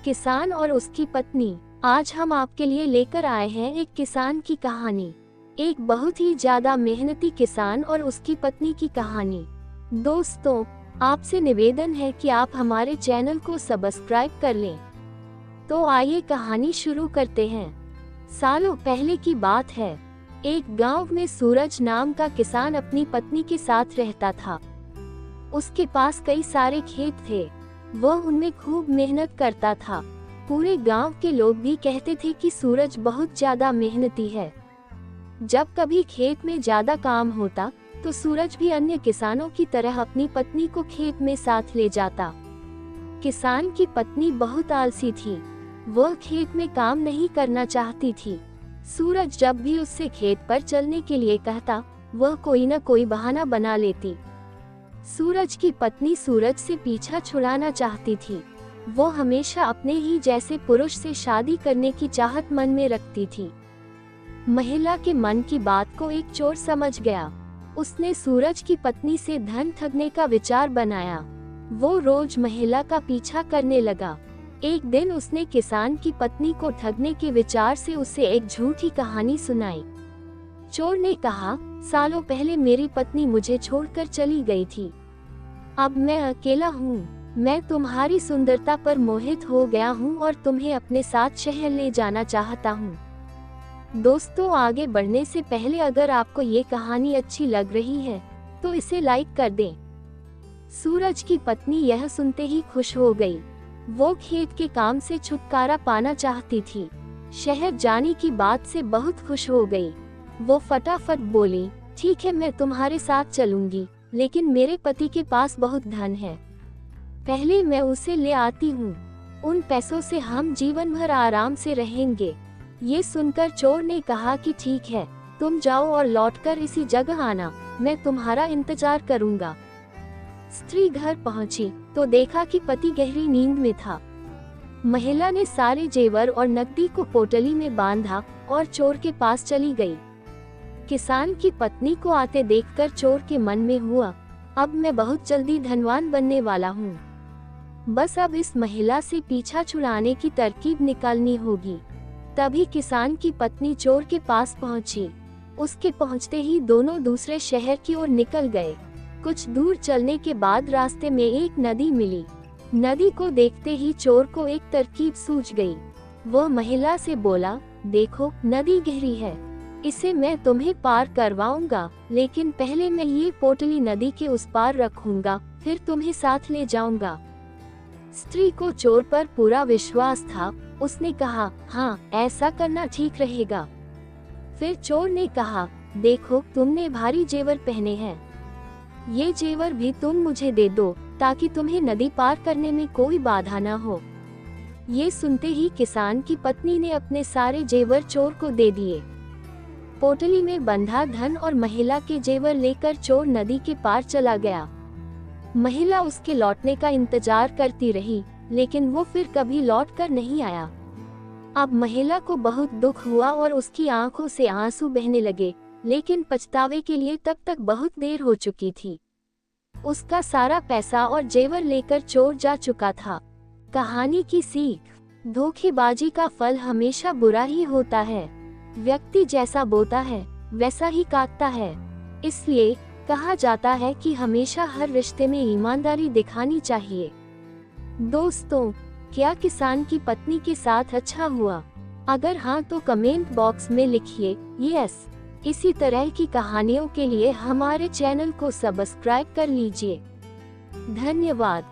किसान और उसकी पत्नी। आज हम आपके लिए लेकर आए हैं एक किसान की कहानी, एक बहुत ही ज्यादा मेहनती किसान और उसकी पत्नी की कहानी। दोस्तों, आपसे निवेदन है कि आप हमारे चैनल को सब्सक्राइब कर लें। तो आइए कहानी शुरू करते हैं। सालों पहले की बात है। एक गांव में सूरज नाम का किसान अपनी पत्नी के साथ रहता था। उसके पास कई सारे खेत थे। वह उनमें खूब मेहनत करता था। पूरे गांव के लोग भी कहते थे कि सूरज बहुत ज्यादा मेहनती है। जब कभी खेत में ज्यादा काम होता तो सूरज भी अन्य किसानों की तरह अपनी पत्नी को खेत में साथ ले जाता। किसान की पत्नी बहुत आलसी थी। वह खेत में काम नहीं करना चाहती थी। सूरज जब भी उससे खेत पर चलने के लिए कहता, वह कोई न कोई बहाना बना लेती। सूरज की पत्नी सूरज से पीछा छुड़ाना चाहती थी। वो हमेशा अपने ही जैसे पुरुष से शादी करने की चाहत मन में रखती थी। महिला के मन की बात को एक चोर समझ गया। उसने सूरज की पत्नी से धन ठगने का विचार बनाया। वो रोज महिला का पीछा करने लगा। एक दिन उसने किसान की पत्नी को ठगने के विचार से उसे एक झूठी कहानी सुनाई। चोर ने कहा, सालों पहले मेरी पत्नी मुझे छोड़कर चली गई थी। अब मैं अकेला हूँ। मैं तुम्हारी सुंदरता पर मोहित हो गया हूँ और तुम्हें अपने साथ शहर ले जाना चाहता हूँ। दोस्तों, आगे बढ़ने से पहले अगर आपको ये कहानी अच्छी लग रही है तो इसे लाइक कर दें। सूरज की पत्नी यह सुनते ही खुश हो गई। वो खेत के काम से छुटकारा पाना चाहती थी। शहर जाने की बात से बहुत खुश हो गई। वो फटाफट बोली, ठीक है, मैं तुम्हारे साथ चलूंगी, लेकिन मेरे पति के पास बहुत धन है। पहले मैं उसे ले आती हूँ। उन पैसों से हम जीवन भर आराम से रहेंगे। ये सुनकर चोर ने कहा कि ठीक है, तुम जाओ और लौटकर इसी जगह आना, मैं तुम्हारा इंतजार करूंगा। स्त्री घर पहुंची तो देखा कि पति गहरी नींद में था। महिला ने सारे जेवर और नकदी को पोटली में बांधा और चोर के पास चली गई। किसान की पत्नी को आते देखकर चोर के मन में हुआ, अब मैं बहुत जल्दी धनवान बनने वाला हूँ। बस अब इस महिला से पीछा छुड़ाने की तरकीब निकालनी होगी। तभी किसान की पत्नी चोर के पास पहुंची। उसके पहुंचते ही दोनों दूसरे शहर की ओर निकल गए। कुछ दूर चलने के बाद रास्ते में एक नदी मिली। नदी को देखते ही चोर को एक तरकीब सूझ गई। वह महिला से बोला, देखो, नदी गहरी है, इसे मैं तुम्हें पार करवाऊंगा, लेकिन पहले मैं ये पोटली नदी के उस पार रखूंगा, फिर तुम्हें साथ ले जाऊंगा। स्त्री को चोर पर पूरा विश्वास था। उसने कहा, हाँ, ऐसा करना ठीक रहेगा। फिर चोर ने कहा, देखो, तुमने भारी जेवर पहने हैं, ये जेवर भी तुम मुझे दे दो ताकि तुम्हें नदी पार करने में कोई बाधा न हो। ये सुनते ही किसान की पत्नी ने अपने सारे जेवर चोर को दे दिए। पोटली में बंधा धन और महिला के जेवर लेकर चोर नदी के पार चला गया। महिला उसके लौटने का इंतजार करती रही, लेकिन वो फिर कभी लौट कर नहीं आया। अब महिला को बहुत दुख हुआ और उसकी आंखों से आंसू बहने लगे, लेकिन पछतावे के लिए तब तक बहुत देर हो चुकी थी। उसका सारा पैसा और जेवर लेकर चोर जा चुका था। कहानी की सीख, धोखेबाजी का फल हमेशा बुरा ही होता है। व्यक्ति जैसा बोता है वैसा ही काटता है। इसलिए कहा जाता है कि हमेशा हर रिश्ते में ईमानदारी दिखानी चाहिए। दोस्तों, क्या किसान की पत्नी के साथ अच्छा हुआ? अगर हाँ तो कमेंट बॉक्स में लिखिए यस। इसी तरह की कहानियों के लिए हमारे चैनल को सब्सक्राइब कर लीजिए। धन्यवाद।